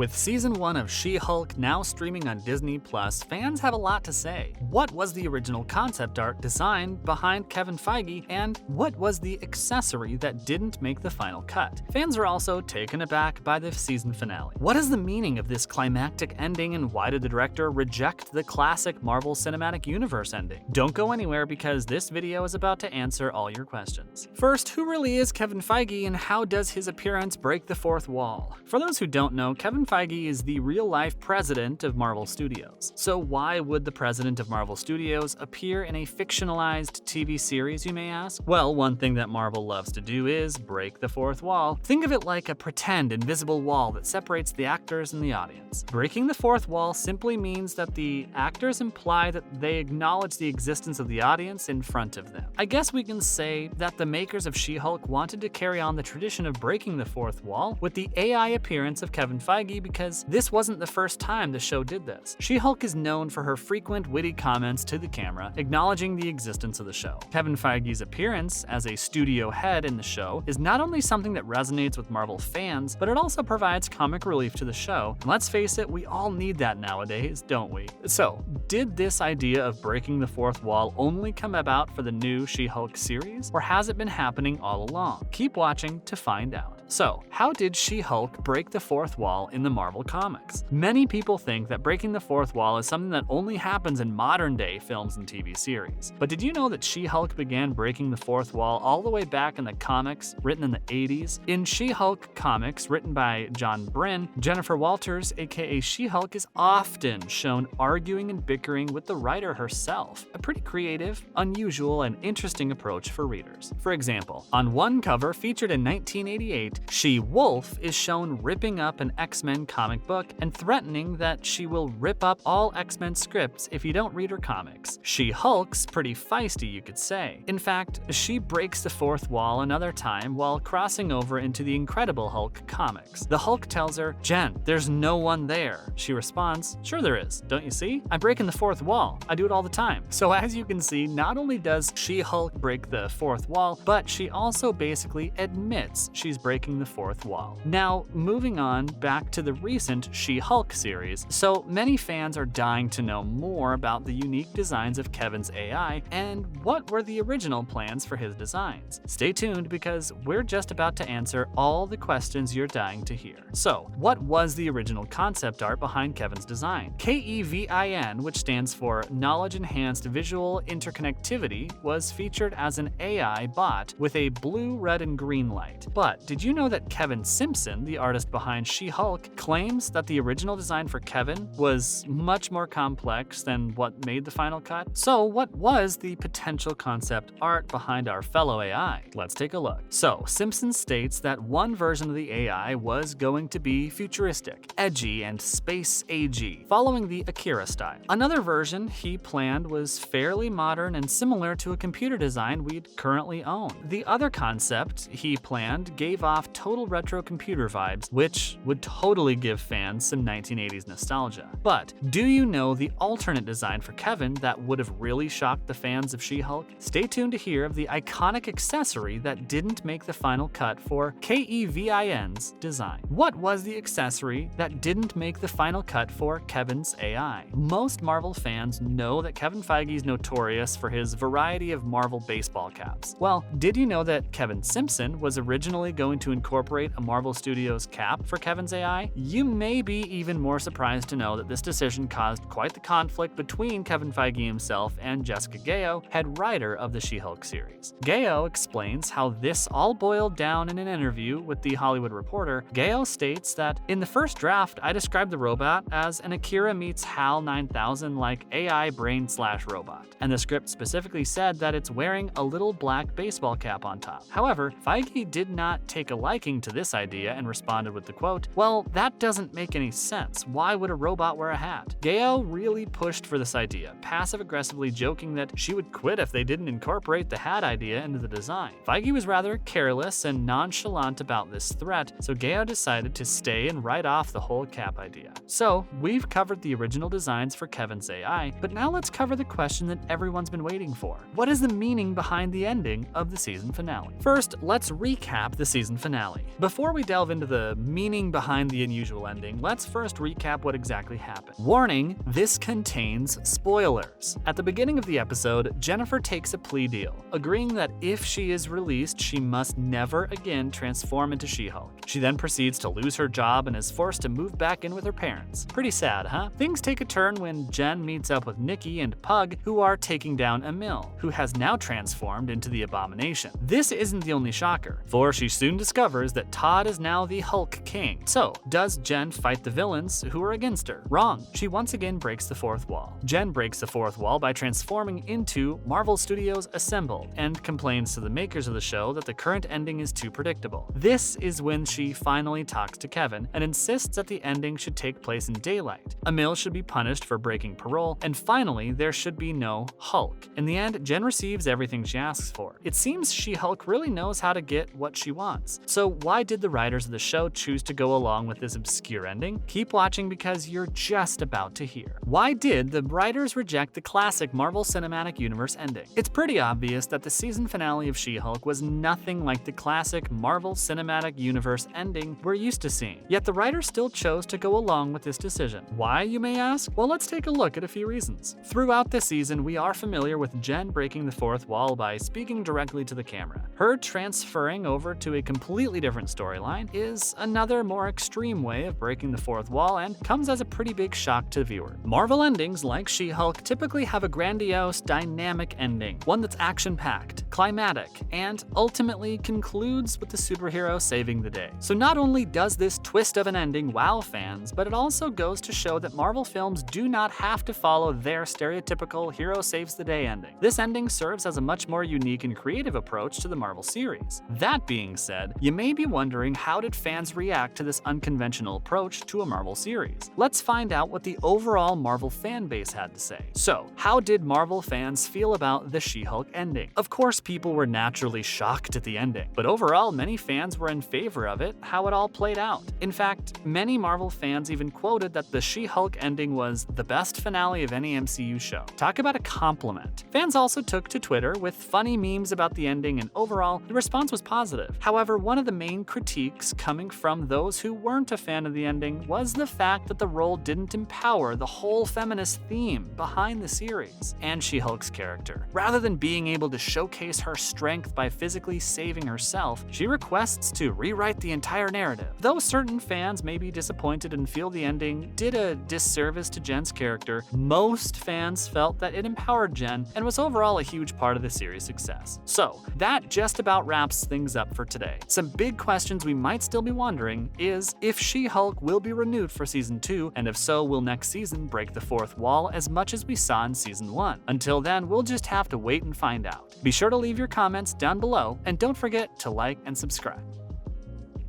With Season 1 of She-Hulk now streaming on Disney+, fans have a lot to say. What was the original concept art design behind Kevin Feige, and what was the accessory that didn't make the final cut? Fans are also taken aback by the season finale. What is the meaning of this climactic ending, and why did the director reject the classic Marvel Cinematic Universe ending? Don't go anywhere, because this video is about to answer all your questions. First, who really is Kevin Feige, and how does his appearance break the fourth wall? For those who don't know, Kevin Feige is the real-life president of Marvel Studios. So why would the president of Marvel Studios appear in a fictionalized TV series, you may ask? Well, one thing that Marvel loves to do is break the fourth wall. Think of it like a pretend invisible wall that separates the actors and the audience. Breaking the fourth wall simply means that the actors imply that they acknowledge the existence of the audience in front of them. I guess we can say that the makers of She-Hulk wanted to carry on the tradition of breaking the fourth wall with the AI appearance of Kevin Feige, because this wasn't the first time the show did this. She-Hulk is known for her frequent witty comments to the camera, acknowledging the existence of the show. Kevin Feige's appearance as a studio head in the show is not only something that resonates with Marvel fans, but it also provides comic relief to the show. And let's face it, we all need that nowadays, don't we? So, did this idea of breaking the fourth wall only come about for the new She-Hulk series, or has it been happening all along? Keep watching to find out. So, how did She-Hulk break the fourth wall in the Marvel comics? Many people think that breaking the fourth wall is something that only happens in modern-day films and TV series. But did you know that She-Hulk began breaking the fourth wall all the way back in the comics written in the 80s? In She-Hulk comics written by John Byrne, Jennifer Walters, aka She-Hulk, is often shown arguing and bickering with the writer herself. A pretty creative, unusual, and interesting approach for readers. For example, on one cover featured in 1988, She-Wolf is shown ripping up an X-Men comic book and threatening that she will rip up all X-Men scripts if you don't read her comics. She-Hulk's pretty feisty, you could say. In fact, she breaks the fourth wall another time while crossing over into the Incredible Hulk comics. The Hulk tells her, "Jen, there's no one there." She responds, "Sure there is, don't you see? I'm breaking the fourth wall. I do it all the time." So as you can see, not only does She-Hulk break the fourth wall, but she also basically admits she's breaking the fourth wall. Now, moving on back to the recent She-Hulk series. So many fans are dying to know more about the unique designs of Kevin's AI and what were the original plans for his designs. Stay tuned, because we're just about to answer all the questions you're dying to hear. So, what was the original concept art behind Kevin's design? K.E.V.I.N, which stands for Knowledge Enhanced Visual Interconnectivity, was featured as an AI bot with a blue, red, and green light. But did you know that Kevin Simpson, the artist behind She-Hulk, claims that the original design for Kevin was much more complex than what made the final cut? So what was the potential concept art behind our fellow AI? Let's take a look. So Simpson states that one version of the AI was going to be futuristic, edgy, and space-agey, following the Akira style. Another version he planned was fairly modern and similar to a computer design we'd currently own. The other concept he planned gave off total retro computer vibes, which would totally give fans some 1980s nostalgia. But do you know the alternate design for Kevin that would have really shocked the fans of She-Hulk? Stay tuned to hear of the iconic accessory that didn't make the final cut for K.E.V.I.N's design. What was the accessory that didn't make the final cut for Kevin's AI? Most Marvel fans know that Kevin Feige is notorious for his variety of Marvel baseball caps. Well, did you know that Kevin Simpson was originally going to incorporate a Marvel Studios cap for Kevin's AI? You may be even more surprised to know that this decision caused quite the conflict between Kevin Feige himself and Jessica Gao, head writer of the She-Hulk series. Gao explains how this all boiled down in an interview with The Hollywood Reporter. Gao states that, "In the first draft, I described the robot as an Akira meets HAL 9000 like AI brain/robot, and the script specifically said that it's wearing a little black baseball cap on top. However, Feige did not take a liking to this idea and responded with the quote, 'Well, that doesn't make any sense. Why would a robot wear a hat?' Gao really pushed for this idea, passive-aggressively joking that she would quit if they didn't incorporate the hat idea into the design. Feige was rather careless and nonchalant about this threat, so Gao decided to stay and write off the whole cap idea. So, we've covered the original designs for Kevin's AI, but now let's cover the question that everyone's been waiting for. What is the meaning behind the ending of the season finale? First, let's recap the season finale. Before we delve into the meaning behind the unusual ending, let's first recap what exactly happened. Warning, this contains spoilers. At the beginning of the episode, Jennifer takes a plea deal, agreeing that if she is released, she must never again transform into She-Hulk. She then proceeds to lose her job and is forced to move back in with her parents. Pretty sad, huh? Things take a turn when Jen meets up with Nikki and Pug, who are taking down Emil, who has now transformed into the Abomination. This isn't the only shocker, for she soon discovers that Todd is now the Hulk King. So, does Jen fight the villains who are against her? Wrong. She once again breaks the fourth wall. Jen breaks the fourth wall by transforming into Marvel Studios Assemble and complains to the makers of the show that the current ending is too predictable. This is when she finally talks to Kevin and insists that the ending should take place in daylight. Emil should be punished for breaking parole, and finally, there should be no Hulk. In the end, Jen receives everything she asks for. It seems She-Hulk really knows how to get what she wants. So why did the writers of the show choose to go along with this obscure ending? Keep watching because you're just about to hear. Why did the writers reject the classic Marvel Cinematic Universe ending? It's pretty obvious that the season finale of She-Hulk was nothing like the classic Marvel Cinematic Universe ending we're used to seeing. Yet the writers still chose to go along with this decision. Why, you may ask? Well, let's take a look at a few reasons. Throughout the season, we are familiar with Jen breaking the fourth wall by speaking directly to the camera. Her transferring over to a completely different storyline is another more extreme way of breaking the fourth wall and comes as a pretty big shock to the viewer. Marvel endings like She-Hulk typically have a grandiose, dynamic ending, one that's action-packed, climatic, and ultimately concludes with the superhero saving the day. So not only does this twist of an ending wow fans, but it also goes to show that Marvel films do not have to follow their stereotypical hero saves the day ending. This ending serves as a much more unique and creative approach to the Marvel series. That being said, you may be wondering, how did fans react to this unconventional approach to a Marvel series? Let's find out what the overall Marvel fan base had to say. So, how did Marvel fans feel about the She-Hulk ending? Of course, people were naturally shocked at the ending, but overall, many fans were in favor of it, how it all played out. In fact, many Marvel fans even quoted that the She-Hulk ending was the best finale of any MCU show. Talk about a compliment. Fans also took to Twitter with funny memes about the ending, and overall, the response was positive. However, one of the main critiques coming from those who weren't a fan of the ending was the fact that the role didn't empower the whole feminist theme behind the series and She-Hulk's character. Rather than being able to showcase her strength by physically saving herself, she requests to rewrite the entire narrative. Though certain fans may be disappointed and feel the ending did a disservice to Jen's character, most fans felt that it empowered Jen and was overall a huge part of the series' success. So, that just about wraps things up for today. Some big questions we might still be wondering is if She-Hulk will be renewed for season 2, and if so, will next season break the fourth wall as much as we saw in season 1? Until then, we'll just have to wait and find out. Be sure to leave your comments down below, and don't forget to like and subscribe.